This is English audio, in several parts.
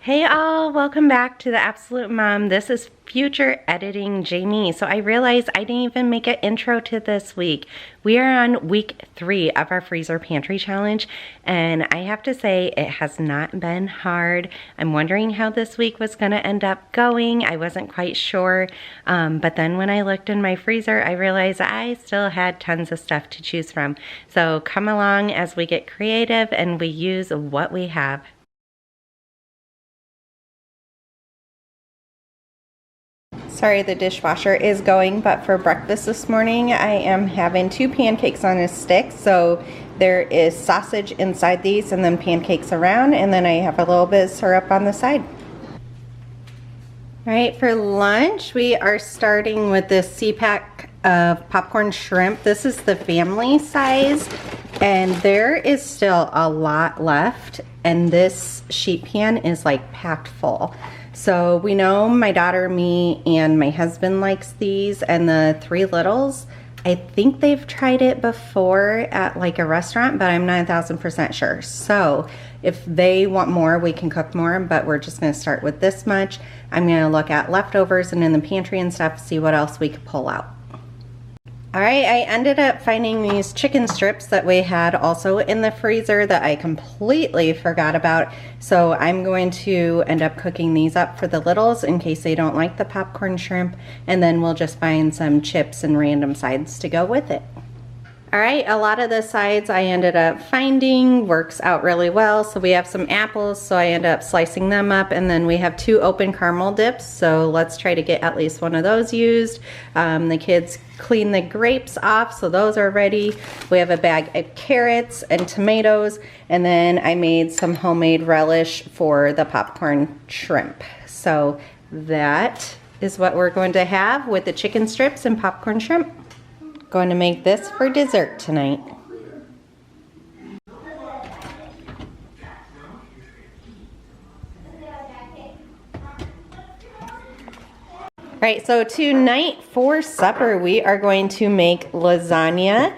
Hey all, welcome back to the Absolute Mom. This is future editing Jamie. So I realized I didn't even make an intro to this week. We are on week 3 of our freezer pantry challenge, and I have to say it has not been hard. I'm wondering how this week was going to end up going. I wasn't quite sure, but then when I looked in my freezer, I realized I still had tons of stuff to choose from. So come along as we get creative and we use what we have. Sorry, the dishwasher is going, but for breakfast this morning, I am having 2 pancakes on a stick. So there is sausage inside these and then pancakes around, and then I have a little bit of syrup on the side. All right, for lunch, we are starting with this C-pack of popcorn shrimp. This is the family size, and there is still a lot left, and this sheet pan is like packed full. So we know my daughter, me, and my husband likes these, and the 3 littles, I think they've tried it before at like a restaurant, but I'm not 1000% sure. So if they want more, we can cook more, but we're just gonna start with this much. I'm gonna look at leftovers and in the pantry and stuff, see what else we could pull out. All right, I ended up finding these chicken strips that we had also in the freezer that I completely forgot about. So I'm going to end up cooking these up for the littles in case they don't like the popcorn shrimp. And then we'll just find some chips and random sides to go with it. All right, a lot of the sides I ended up finding works out really well. So we have some apples, so I end up slicing them up, and then we have 2 open caramel dips. So let's try to get at least one of those used. The kids clean the grapes off, so those are ready. We have a bag of carrots and tomatoes, and then I made some homemade relish for the popcorn shrimp. So that is what we're going to have with the chicken strips and popcorn shrimp. Going to make this for dessert tonight. Right, so tonight for supper we are going to make lasagna.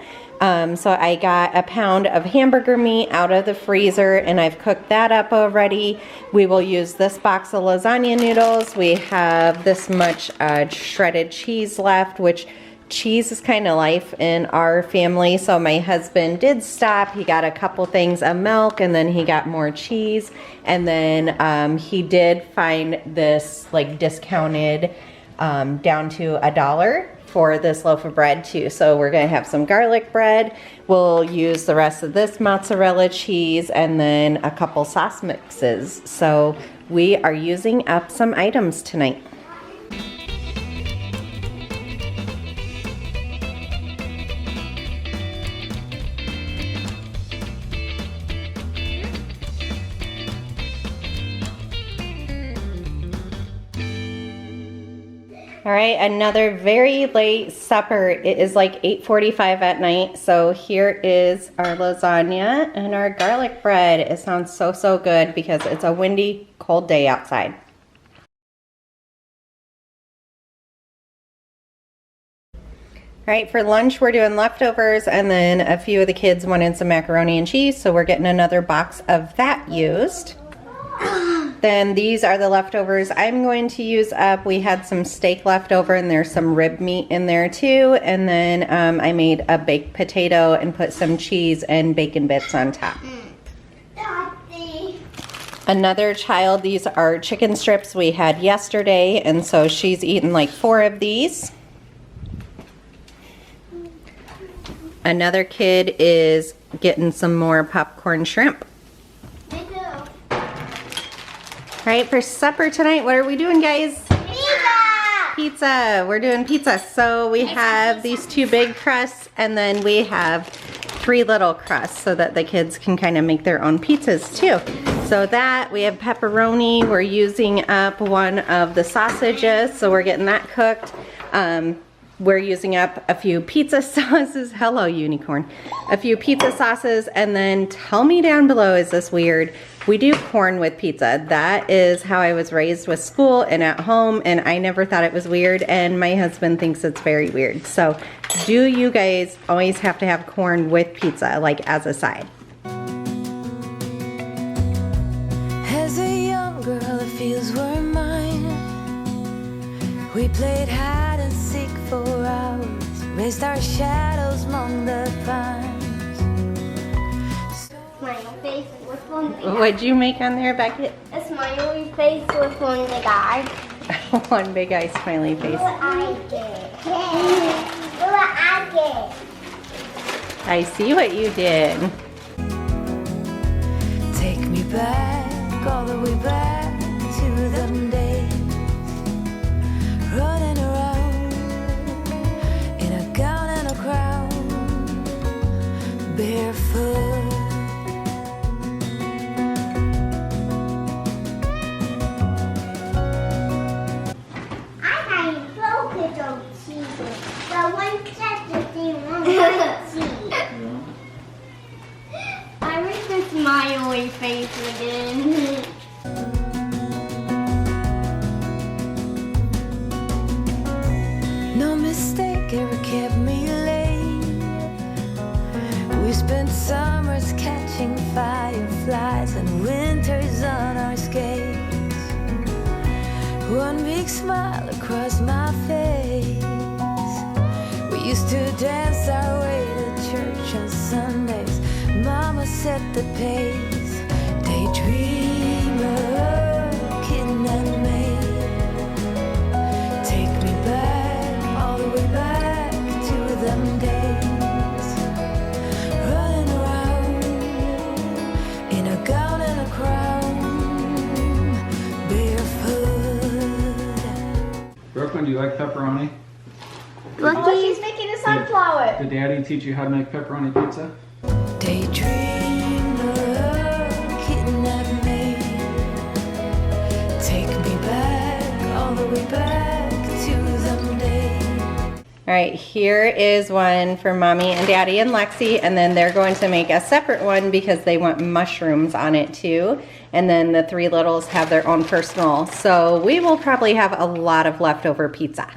So I got a pound of hamburger meat out of the freezer and I've cooked that up already. We will use this box of lasagna noodles. We have this much shredded cheese left, which cheese is kind of life in our family, so my husband did stop. He got a couple things of milk and then he got more cheese, and then he did find this like discounted down to $1 for this loaf of bread too. So we're gonna have some garlic bread. We'll use the rest of this mozzarella cheese and then a couple sauce mixes. So we are using up some items tonight. All right, another very late supper. It is like 8:45 at night. So here is our lasagna and our garlic bread. It sounds so, so good because it's a windy, cold day outside. All right, for lunch we're doing leftovers, and then a few of the kids wanted some macaroni and cheese, so we're getting another box of that used. Then these are the leftovers I'm going to use up. We had some steak left over and there's some rib meat in there too. And then I made a baked potato and put some cheese and bacon bits on top. Another child, these are chicken strips we had yesterday, and so she's eaten like 4 of these. Another kid is getting some more popcorn shrimp. All right, for supper tonight, what are we doing, guys? Pizza! Pizza. We're doing pizza. So we have these 2 big crusts, and then we have 3 little crusts so that the kids can kind of make their own pizzas too. So that, we have pepperoni. We're using up one of the sausages, so we're getting that cooked. We're using up a few pizza sauces. Hello, unicorn. A few pizza sauces, and then tell me down below, is this weird? We do corn with pizza. That is how I was raised with school and at home, and I never thought it was weird, and my husband thinks it's very weird. So do you guys always have to have corn with pizza, like as a side? As a young girl We played hide and seek for hours, raised our shadows among the pines. Smiley face with one big eye. What'd you make on there, Beckett? A smiley face with one big eye. One big eye smiley face. Look what I did. Look what I did. I see what you did. Take me back, all the way back to them days, running around in a gown and a crown, barefoot. I had focus on cheese. The one set the thing on my cheese. I wish the smiley face again. No mistake ever kept me late. We spent summers catching fireflies and winters on our skates. One big smile across my face. We used to dance our way to church on Sundays. Mama set the pace. Daydreamer, kitten and maid. Take me back, all the way back to them days. Running around in a gown and a crown, barefoot. Brooklyn, do you like pepperoni? Oh, she's making a sunflower. Did Daddy teach you how to make pepperoni pizza? Daydreamer, kitten and maid. Take me back, all the way back to them days. All right, here is one for Mommy and Daddy and Lexi, and then they're going to make a separate one because they want mushrooms on it too. And then the three littles have their own personal. So we will probably have a lot of leftover pizza.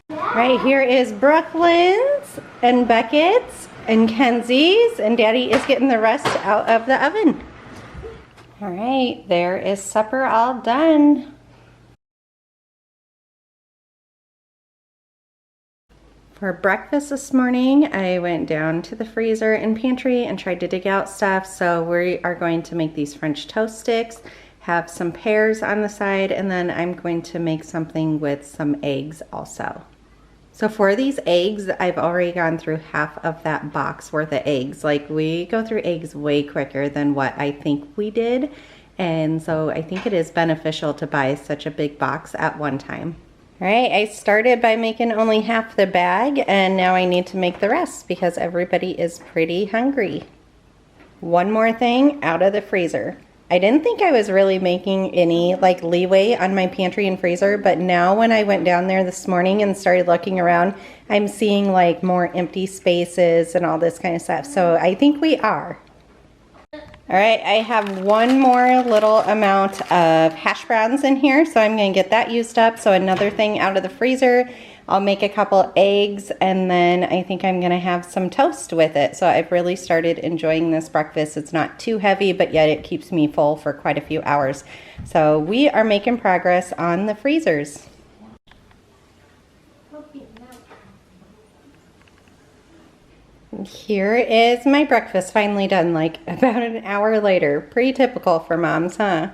Right here is Brooklyn's and Beckett's and Kenzie's, and Daddy is getting the rest out of the oven. All right, there is supper all done. For breakfast this morning, I went down to the freezer and pantry and tried to dig out stuff. So we are going to make these French toast sticks, have some pears on the side, and then I'm going to make something with some eggs also. So for these eggs, I've already gone through half of that box worth of eggs. Like, we go through eggs way quicker than what I think we did. And so I think it is beneficial to buy such a big box at one time. All right, I started by making only half the bag, and now I need to make the rest because everybody is pretty hungry. One more thing out of the freezer. I didn't think I was really making any like leeway on my pantry and freezer, but now when I went down there this morning and started looking around, I'm seeing like more empty spaces and all this kind of stuff. So I think we are. All right, I have one more little amount of hash browns in here, so I'm gonna get that used up. So another thing out of the freezer, I'll make a couple eggs, and then I think I'm gonna have some toast with it. So I've really started enjoying this breakfast. It's not too heavy, but yet it keeps me full for quite a few hours. So we are making progress on the freezers. Here is my breakfast finally done, like about an hour later. Pretty typical for moms, huh?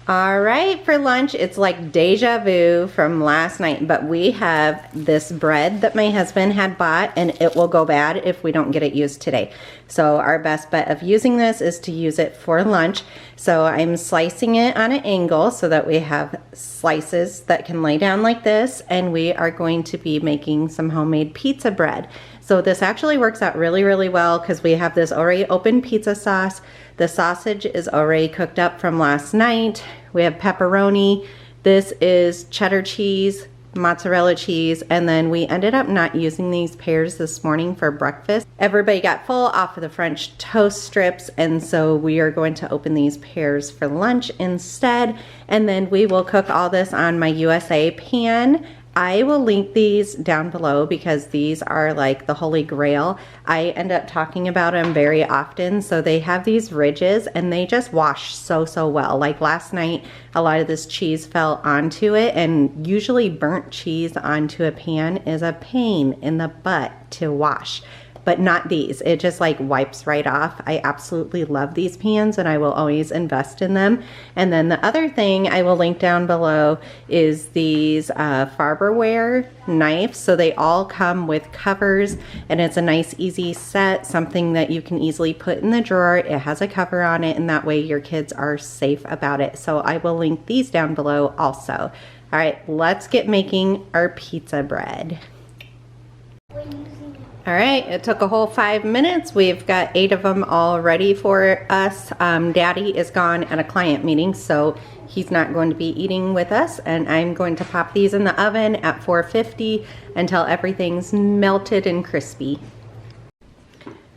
All right, for lunch, it's like deja vu from last night, but we have this bread that my husband had bought, and it will go bad if we don't get it used today. So our best bet of using this is to use it for lunch. So I'm slicing it on an angle so that we have slices that can lay down like this, and we are going to be making some homemade pizza bread. So this actually works out really, really well because we have this already open pizza sauce. The sausage is already cooked up from last night. We have pepperoni. This is cheddar cheese, mozzarella cheese, and then we ended up not using these pears this morning for breakfast. Everybody got full off of the French toast strips, and so we are going to open these pears for lunch instead. And then we will cook all this on my USA pan I will link these down below because these are like the holy grail. I end up talking about them very often. So they have these ridges and they just wash so well. Like last night, a lot of this cheese fell onto it, and usually burnt cheese onto a pan is a pain in the butt to wash. But not these. It just like wipes right off. I absolutely love these pans and I will always invest in them. And then the other thing I will link down below is these Farberware knives. So they all come with covers and it's a nice easy set, something that you can easily put in the drawer. It has a cover on it and that way your kids are safe about it. So I will link these down below also. All right, let's get making our pizza bread. All right, it took a whole 5 minutes. We've got 8 of them all ready for us. Daddy is gone at a client meeting, so he's not going to be eating with us, and I'm going to pop these in the oven at 450 until everything's melted and crispy.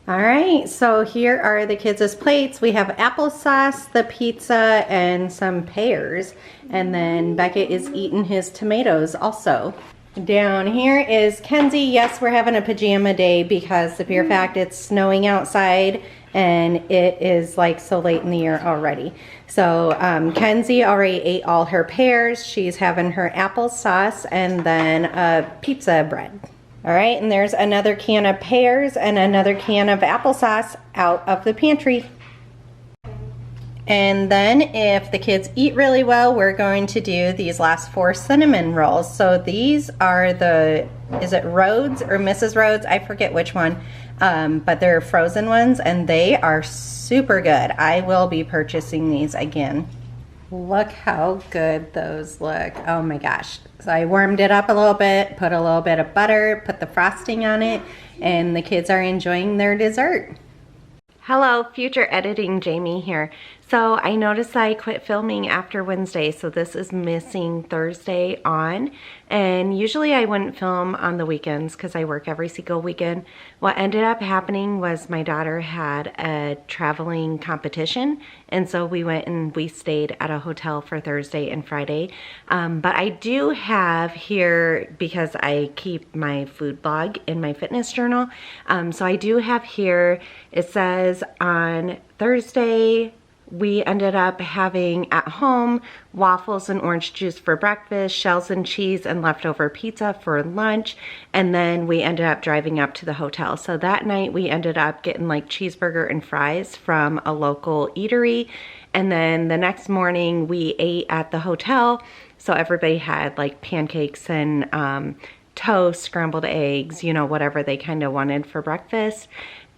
All right, so here are the kids' plates. We have applesauce, the pizza, and some pears, and then Beckett is eating his tomatoes also. Down here is Kenzie. Yes, we're having a pajama day because the pure fact it's snowing outside and it is like so late in the year already. So Kenzie already ate all her pears. She's having her applesauce and then a pizza bread. All right, and there's another can of pears and another can of applesauce out of the pantry. And then if the kids eat really well, we're going to do these last 4 cinnamon rolls. So these are the, is it Rhodes or Mrs. Rhodes? I forget which one, but they're frozen ones and they are super good. I will be purchasing these again. Look how good those look. Oh my gosh. So I warmed it up a little bit, put a little bit of butter, put the frosting on it, and the kids are enjoying their dessert. Hello, future editing Jamie here. So I noticed I quit filming after Wednesday, so this is missing Thursday on. And usually I wouldn't film on the weekends because I work every single weekend. What ended up happening was my daughter had a traveling competition, and so we went and we stayed at a hotel for Thursday and Friday. But I do have here, because I keep my food blog in my fitness journal, so I do have here, it says on Thursday, we ended up having at home waffles and orange juice for breakfast, shells and cheese and leftover pizza for lunch, and then we ended up driving up to the hotel. So that night we ended up getting like cheeseburger and fries from a local eatery, and then the next morning we ate at the hotel. So everybody had like pancakes and toast, scrambled eggs, you know, whatever they kind of wanted for breakfast.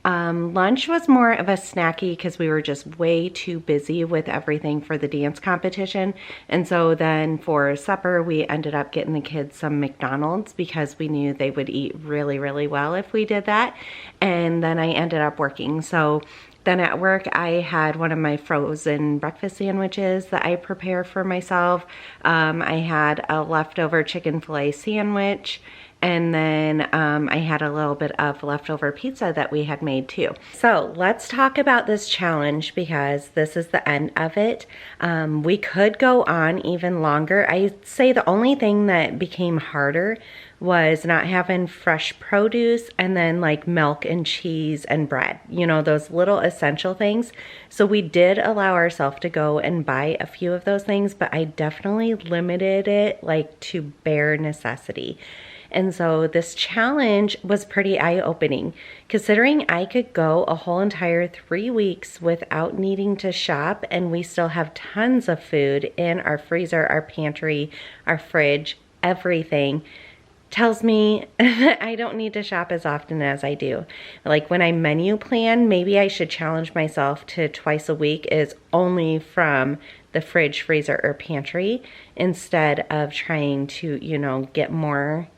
Lunch was more of a snacky because we were just way too busy with everything for the dance competition. And so then for supper, we ended up getting the kids some McDonald's because we knew they would eat really, really well if we did that. And then I ended up working. So then at work, I had one of my frozen breakfast sandwiches that I prepare for myself. I had a leftover chicken filet sandwich. And then I had a little bit of leftover pizza that we had made too. So let's talk about this challenge because this is the end of it. We could go on even longer. I'd say the only thing that became harder was not having fresh produce and then like milk and cheese and bread, you know, those little essential things. So we did allow ourselves to go and buy a few of those things, but I definitely limited it like to bare necessity. And so this challenge was pretty eye-opening, considering I could go a whole entire 3 weeks without needing to shop, and we still have tons of food in our freezer, our pantry, our fridge, everything. Tells me that I don't need to shop as often as I do. Like when I menu plan, maybe I should challenge myself to twice a week is only from the fridge, freezer, or pantry instead of trying to, you know, get more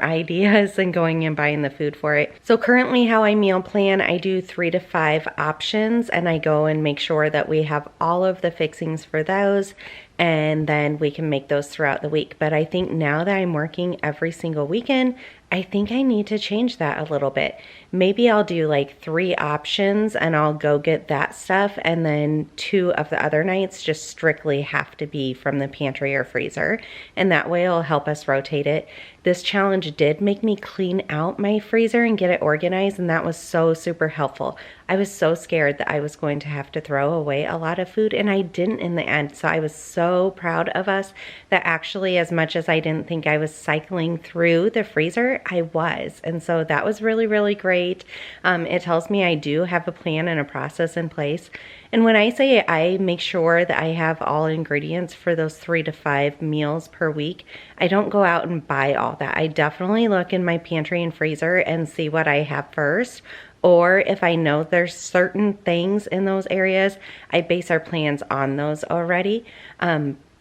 ideas and going and buying the food for it. So currently how I meal plan, I do 3 to 5 options and I go and make sure that we have all of the fixings for those, and then we can make those throughout the week. But I think now that I'm working every single weekend, I think I need to change that a little bit. Maybe I'll do like 3 options and I'll go get that stuff, and then 2 of the other nights just strictly have to be from the pantry or freezer, and that way it'll help us rotate it. This challenge did make me clean out my freezer and get it organized, and that was so super helpful. I was so scared that I was going to have to throw away a lot of food, and I didn't in the end. So I was so proud of us that actually, as much as I didn't think I was cycling through the freezer, I was. And so that was really, really great. It tells me I do have a plan and a process in place. And when I say I make sure that I have all ingredients for those 3 to 5 meals per week, I don't go out and buy all that. I definitely look in my pantry and freezer and see what I have first. Or if I know there's certain things in those areas, I base our plans on those already.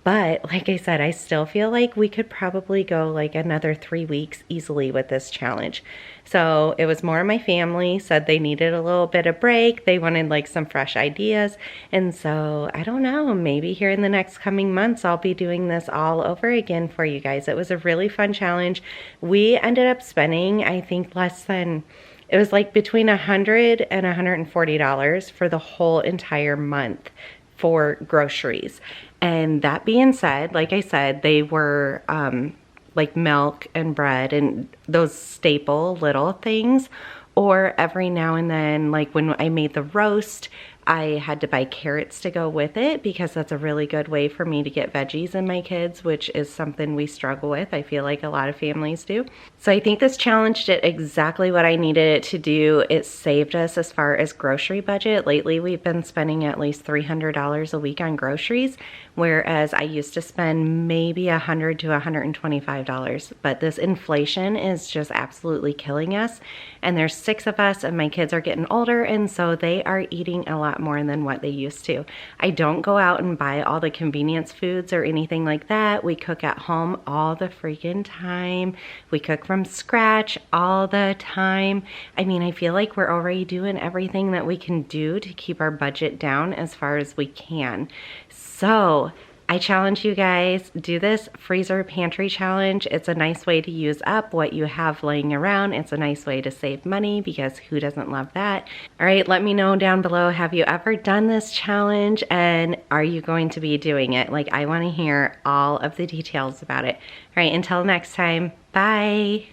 But like I said, I still feel like we could probably go like another 3 weeks easily with this challenge. So it was more of my family said they needed a little bit of break. They wanted like some fresh ideas. And so I don't know, maybe here in the next coming months, I'll be doing this all over again for you guys. It was a really fun challenge. We ended up spending, I think, it was like between $100 and $140 for the whole entire month for groceries. And that being said, like I said, they were like milk and bread and those staple little things. Or every now and then, like when I made the roast, I had to buy carrots to go with it because that's a really good way for me to get veggies in my kids, which is something we struggle with. I feel like a lot of families do. So I think this challenge did exactly what I needed it to do. It saved us as far as grocery budget. Lately, we've been spending at least $300 a week on groceries, whereas I used to spend maybe $100 to $125. But this inflation is just absolutely killing us. And there's 6 of us, and my kids are getting older, and so they are eating a lot more than what they used to. I don't go out and buy all the convenience foods or anything like that. We cook at home all the freaking time. We cook from scratch all the time. I mean, I feel like we're already doing everything that we can do to keep our budget down as far as we can. So I challenge you guys, do this freezer pantry challenge. It's a nice way to use up what you have laying around. It's a nice way to save money because who doesn't love that? All right, let me know down below, have you ever done this challenge and are you going to be doing it? Like, I want to hear all of the details about it. All right, until next time, bye.